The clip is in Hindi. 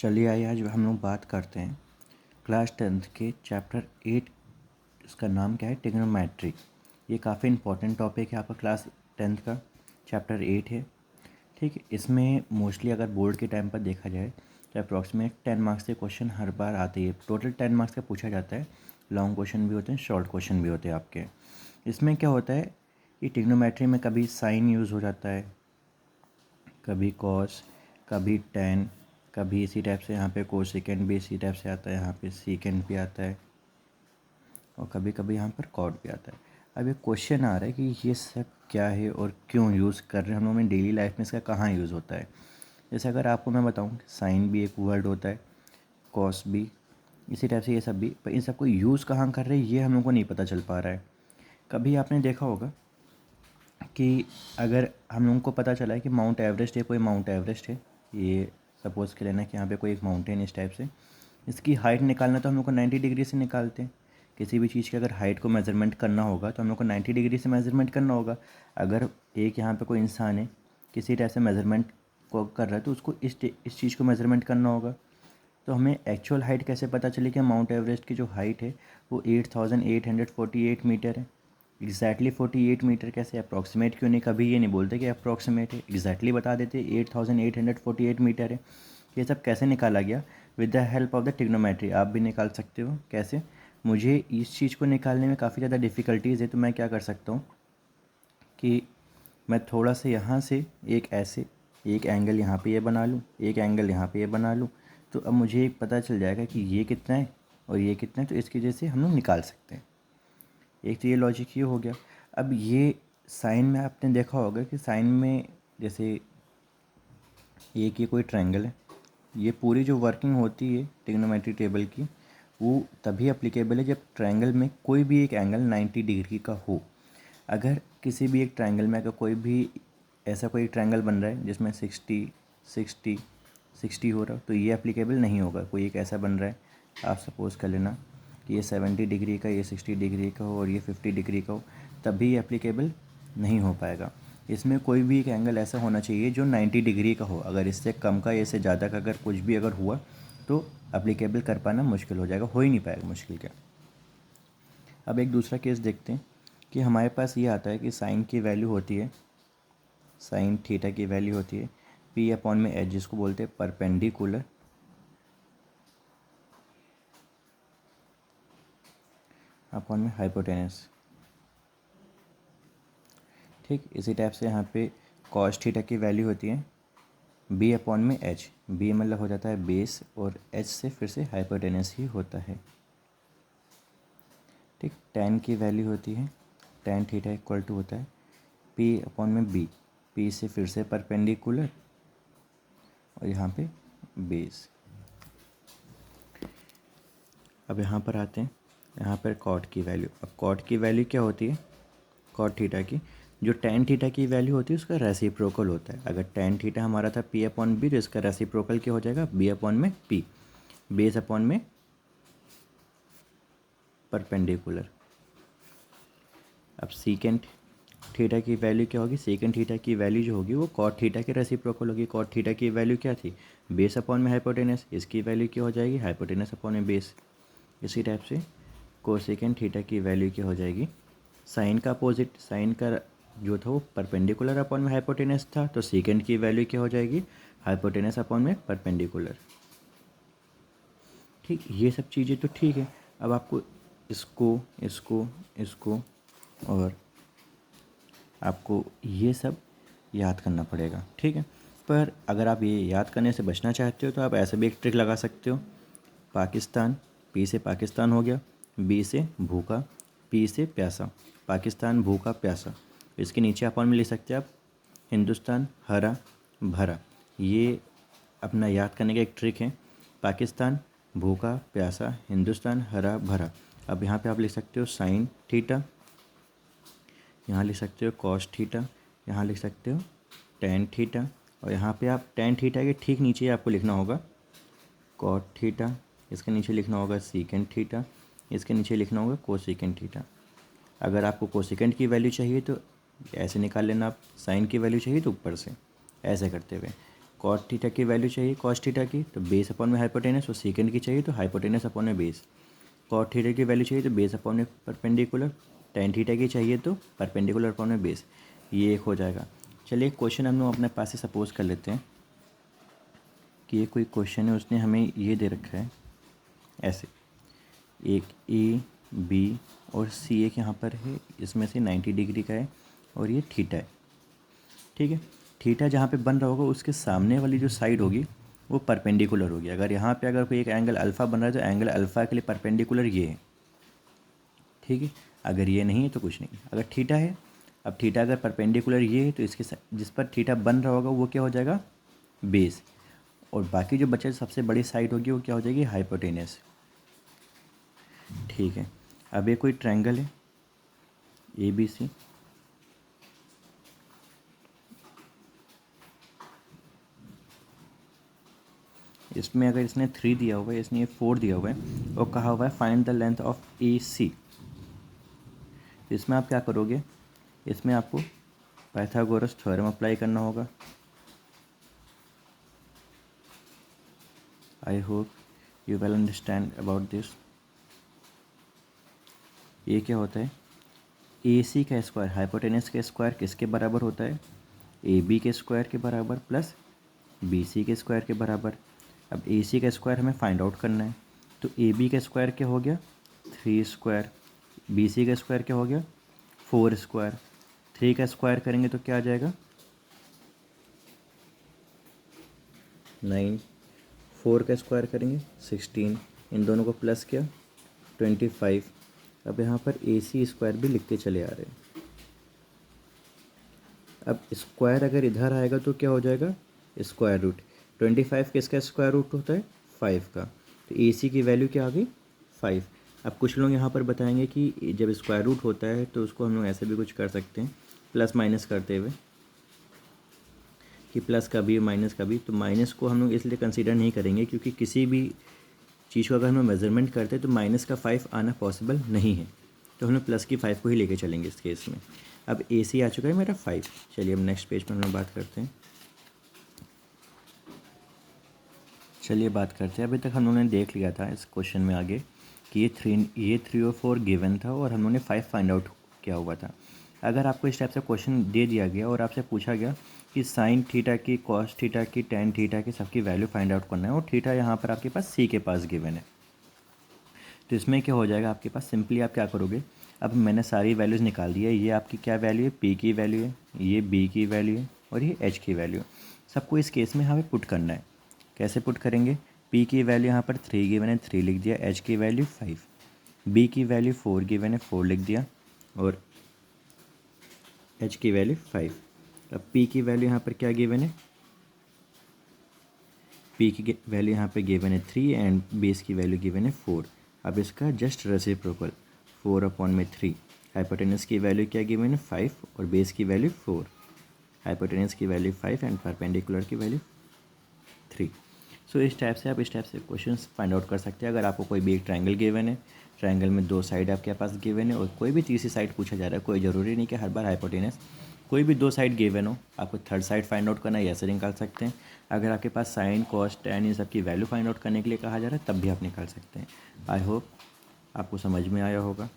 चलिए आइए आज हम लोग बात करते हैं क्लास 10th के चैप्टर 8। इसका नाम क्या है? ट्रिग्नोमेट्री। ये काफ़ी इंपॉर्टेंट टॉपिक है आपका क्लास 10th का, चैप्टर 8 है। ठीक है, इसमें मोस्टली अगर बोर्ड के टाइम पर देखा जाए तो अप्रॉक्सीमेट 10 मार्क्स के क्वेश्चन हर बार आते हैं। टोटल 10 मार्क्स का पूछा जाता है। लॉन्ग क्वेश्चन भी होते हैं, शॉर्ट क्वेश्चन भी होते हैं आपके। इसमें क्या होता है कि ट्रिग्नोमेट्री में कभी साइन यूज़ हो जाता है, कभी कॉस, कभी टेन, कभी इसी टाइप से यहाँ पे कोसेकेंड भी इसी टाइप से आता है, यहाँ पे सीकेंड भी आता है और कभी कभी यहाँ पर कॉट भी आता है। अब एक क्वेश्चन आ रहा है कि ये सब क्या है और क्यों यूज़ कर रहे हैं हम लोग, में डेली लाइफ में इसका कहाँ यूज़ होता है। जैसे अगर आपको मैं बताऊँ साइन भी एक वर्ड होता है, कॉस भी, इसी टाइप से ये सब भी, पर इन सबको यूज़ कहाँ कर रहे हैं ये हम लोग को नहीं पता चल पा रहा है। कभी आपने देखा होगा कि अगर हम लोगों को पता चला है कि माउंट एवरेस्ट है, कोई माउंट एवरेस्ट है, ये सपोज़ के लेना कि यहाँ पे कोई एक माउंटेन इस टाइप से, इसकी हाइट निकालना तो हम लोग को 90 डिग्री से निकालते हैं। किसी भी चीज़ की अगर हाइट को मेज़रमेंट करना होगा तो हम लोग को 90 डिग्री से मेज़रमेंट करना होगा। अगर एक यहाँ पे कोई इंसान है किसी टाइप से मेज़रमेंट को कर रहा है तो उसको इस चीज़ को मेज़रमेंट करना होगा। तो हमें एक्चुअल हाइट कैसे पता चली कि माउंट एवरेस्ट की जो हाइट है वो 8848 मीटर है। एग्जैक्टली 48 मीटर कैसे? अप्रॉक्सीमेट क्यों नहीं? कभी ये नहीं बोलते कि अप्रॉक्सीमेट है, एग्जैक्टली बता देते 8848 मीटर है। ये सब कैसे निकाला गया? With the help of the trigonometry. आप भी निकाल सकते हो। कैसे? मुझे इस चीज़ को निकालने में काफ़ी ज़्यादा डिफ़िकल्टीज़ है, तो मैं क्या कर सकता हूँ कि मैं थोड़ा सा यहाँ से एक ऐसे एक एंगल यहाँ पे ये बना लूँ, एक एंगल यहाँ पे ये बना लूँ, तो अब मुझे पता चल जाएगा कि ये कितना है और ये कितना है, तो इसकी वजह से हम लोग निकाल सकते हैं। एक तो ये लॉजिक ये हो गया। अब ये साइन में आपने देखा होगा कि साइन में जैसे एक ये कोई ट्रायंगल है, ये पूरी जो वर्किंग होती है ट्रिग्नोमेट्री टेबल की वो तभी अप्लीकेबल है जब ट्रायंगल में कोई भी एक एंगल 90 डिग्री का हो। अगर किसी भी एक ट्रायंगल में अगर कोई भी ऐसा कोई ट्रायंगल बन रहा है जिसमें 60 हो रहा, तो ये अप्लीकेबल नहीं होगा। कोई एक ऐसा बन रहा है, आप सपोज़ कर लेना कि ये 70 डिग्री का, ये 60 डिग्री का हो और ये 50 डिग्री का हो, तभी ये अप्लीकेबल नहीं हो पाएगा। इसमें कोई भी एक एंगल ऐसा होना चाहिए जो 90 डिग्री का हो। अगर इससे कम का, इससे ज़्यादा का अगर कुछ भी अगर हुआ तो अप्लीकेबल कर पाना मुश्किल हो जाएगा, हो ही नहीं पाएगा, मुश्किल क्या। अब एक दूसरा केस देखते हैं कि हमारे पास ये आता है कि साइन की वैल्यू होती है, साइन थीटा की वैल्यू होती है पी अपॉन में एच, जिसको बोलते हैं परपेंडिकुलर अपॉन में हाइपोटेनस। ठीक, इसी टाइप से यहाँ पे कॉस थीटा की वैल्यू होती है बी अपॉन में एच। बी मतलब हो जाता है बेस और एच से फिर से हाइपोटेनस ही होता है। ठीक, tan की वैल्यू होती है tan थीटा इक्वल टू होता है पी अपॉन में बी। पी से फिर से परपेंडिकुलर और यहाँ पे बेस। अब यहाँ पर आते हैं, यहाँ पर कॉट की वैल्यू। अब कॉट की वैल्यू क्या होती है? कॉट थीटा की जो tan थीटा की वैल्यू होती है उसका रेसिप्रोकल होता है। अगर tan थीटा हमारा था p अपॉन बी, तो इसका रेसिप्रोकल क्या हो जाएगा? b अपॉन में p, बेस अपॉन में परपेंडिकुलर। अब सीकेंट थीटा की वैल्यू क्या होगी? सेकेंड थीटा की वैल्यू जो होगी वो कॉट थीटा के रेसिप्रोकल होगी। कॉट थीटा की वैल्यू क्या थी? बेस अपॉन में हाइपोटेनस। इसकी वैल्यू क्या हो जाएगी? हाइपोटेनस अपॉन में बेस। इसी टाइप से कोसेकेंड थीटा की वैल्यू क्या हो जाएगी? साइन का अपोजिट, साइन का जो था वो परपेंडिकुलर अपॉन में हाइपोटेनस था, तो सेकेंड की वैल्यू क्या हो जाएगी? हाइपोटेनस अपॉन में परपेंडिकुलर। ठीक, ये सब चीज़ें तो ठीक है। अब आपको इसको इसको इसको और आपको ये सब याद करना पड़ेगा। ठीक है, पर अगर आप ये याद करने से बचना चाहते हो तो आप ऐसे भी एक ट्रिक लगा सकते हो। पाकिस्तान, पी से पाकिस्तान हो गया, बी से भूखा, पी से प्यासा। पाकिस्तान भूखा प्यासा, इसके नीचे अपन में लिख सकते हैं आप हिंदुस्तान हरा भरा। ये अपना याद करने का एक ट्रिक है। पाकिस्तान भूखा प्यासा, हिंदुस्तान हरा भरा। अब यहाँ पे आप लिख सकते हो साइन थीटा, यहाँ लिख सकते हो कॉस थीटा, यहाँ लिख सकते हो टेन थीटा, और यहाँ पे आप टेन थीटा के ठीक नीचे आपको लिखना होगा कॉट थीटा, इसके नीचे लिखना होगा सीकेंड थीटा, इसके नीचे लिखना होगा कोसेकेंड थीटा। अगर आपको कोसेकेंड की वैल्यू चाहिए तो ऐसे निकाल लेना, आप साइन की वैल्यू चाहिए तो ऊपर से ऐसे करते हुए। कॉट थीटा की वैल्यू चाहिए कॉस थीटा की, तो बेस अपॉन में हाइपोटेनस, और सेकंड की चाहिए तो हाइपोटेनस अपॉन में बेस। कॉट थीटा की वैल्यू चाहिए तो बेस अपॉन में परपेंडिकुलर, टेन थीटा की चाहिए तो परपेंडिकुलर अपॉन में बेस। ये एक हो जाएगा। चलिए एक क्वेश्चन हम लोग अपने पास से सपोज कर लेते हैं कि ये कोई क्वेश्चन है, उसने हमें ये दे रखा है ऐसे, एक ए बी और सी एक यहाँ पर है, इसमें से 90 डिग्री का है और ये थीटा है। ठीक है, थीटा जहाँ पे बन रहा होगा उसके सामने वाली जो साइड होगी वो परपेंडिकुलर होगी। अगर यहाँ पे अगर कोई एक एंगल अल्फ़ा बन रहा है तो एंगल अल्फ़ा के लिए परपेंडिकुलर ये है। ठीक है, अगर ये नहीं है तो कुछ नहीं। अगर थीटा है, अब थीटा अगर परपेंडिकुलर ये है तो इसके जिस पर थीटा बन रहा होगा वो क्या हो जाएगा, बेस, और बाकी जो बचे सबसे बड़ी साइड होगी वो क्या हो जाएगी, हाइपोटेनस। ठीक है, अब ये कोई ट्रायंगल है ए बी सी, इसमें अगर इसने 3 दिया हुआ है, इसने ये 4 दिया हुआ है और कहा हुआ है फाइंड द लेंथ ऑफ ए सी। तो इसमें आप क्या करोगे, इसमें आपको पाइथागोरस थ्योरम अप्लाई करना होगा। I hope you will understand about this. ये क्या होता है, ए सी का स्क्वायर, हाइपोटेनस का स्क्वायर किसके बराबर होता है, ए बी के स्क्वायर के बराबर प्लस बी सी के स्क्वायर के बराबर। अब ए सी का स्क्वायर हमें फाइंड आउट करना है, तो ए बी का स्क्वायर क्या हो गया, 3 स्क्वायर, बी सी का स्क्वायर क्या हो गया, 4 स्क्वायर। 3 का स्क्वायर करेंगे तो क्या आ जाएगा, 9, 4 का स्क्वायर करेंगे 16, इन दोनों को प्लस किया 25। अब यहाँ पर ए सी स्क्वायर भी लिखते चले आ रहे हैं। अब स्क्वायर अगर इधर आएगा तो क्या हो जाएगा, स्क्वायर रूट। 25 किसका स्क्वायर रूट होता है, 5 का, तो ए सी की वैल्यू क्या आ गई, 5। अब कुछ लोग यहाँ पर बताएंगे कि जब स्क्वायर रूट होता है तो उसको हम लोग ऐसे भी कुछ कर सकते हैं, प्लस माइनस करते हुए, कि प्लस का भी माइनस का भी। तो माइनस को हम लोग इसलिए कंसीडर नहीं करेंगे क्योंकि किसी भी चीज़ को अगर हम मेजरमेंट करते हैं तो माइनस का 5 आना पॉसिबल नहीं है, तो हम लोग प्लस की 5 को ही लेके चलेंगे इस केस में। अब ए सी आ चुका है मेरा 5। चलिए अब नेक्स्ट पेज पर हम लोग बात करते हैं। चलिए बात करते हैं, अभी तक हम लोगों ने देख लिया था इस क्वेश्चन में आगे कि ये 3 और 4 गिवन था और हम लोगों ने 5 फाइंड आउट किया हुआ था। अगर आपको इस टाइप से क्वेश्चन दे दिया गया और आपसे पूछा गया कि साइन थीटा की, कॉस थीटा की, टेन थीटा की सबकी वैल्यू फाइंड आउट करना है और थीटा यहाँ पर आपके पास सी के पास गिवन है, तो इसमें क्या हो जाएगा आपके पास, सिंपली आप क्या करोगे, अब मैंने सारी वैल्यूज़ निकाल दी है। ये आपकी क्या वैल्यू है, पी की वैल्यू है, ये बी की वैल्यू है और ये एच की वैल्यू है। सबको इस केस में हमें पुट करना है। कैसे पुट करेंगे, पी की वैल्यू यहाँ पर 3 गिवन है, 3 लिख दिया, एच की वैल्यू 5, बी की वैल्यू 4 गिवन है, 4 लिख दिया और एच की वैल्यू 5। अब पी की वैल्यू यहाँ पर क्या गिवन है, पी की वैल्यू यहाँ पे गिवन है 3 एंड बेस की वैल्यू गिवन है 4। अब इसका जस्ट रेसिप्रोकल 4 अपॉन में 3। हाइपोटेनस की वैल्यू क्या गिवन है, 5 और बेस की वैल्यू 4। हाइपोटेनस की वैल्यू 5 एंड परपेंडिकुलर की वैल्यू 3। सो इस टाइप से आप इस टाइप से क्वेश्चन फाइंड आउट कर सकते हैं। अगर आपको कोई भी एक ट्रायंगल गिवन है, ट्रायंगल में 2 साइड आपके पास गिवन है और कोई भी तीसरी साइड पूछा जा रहा है, कोई ज़रूरी नहीं कि हर बार हाइपोटेनस, कोई भी 2 साइड गिवन हो, आपको थर्ड साइड फाइंड आउट करना है, ऐसे निकाल सकते हैं। अगर आपके पास साइन, कॉस, टैन इन सब की वैल्यू फाइंड आउट करने के लिए कहा जा रहा है तब भी आप निकाल सकते हैं। आई होप आपको समझ में आया होगा।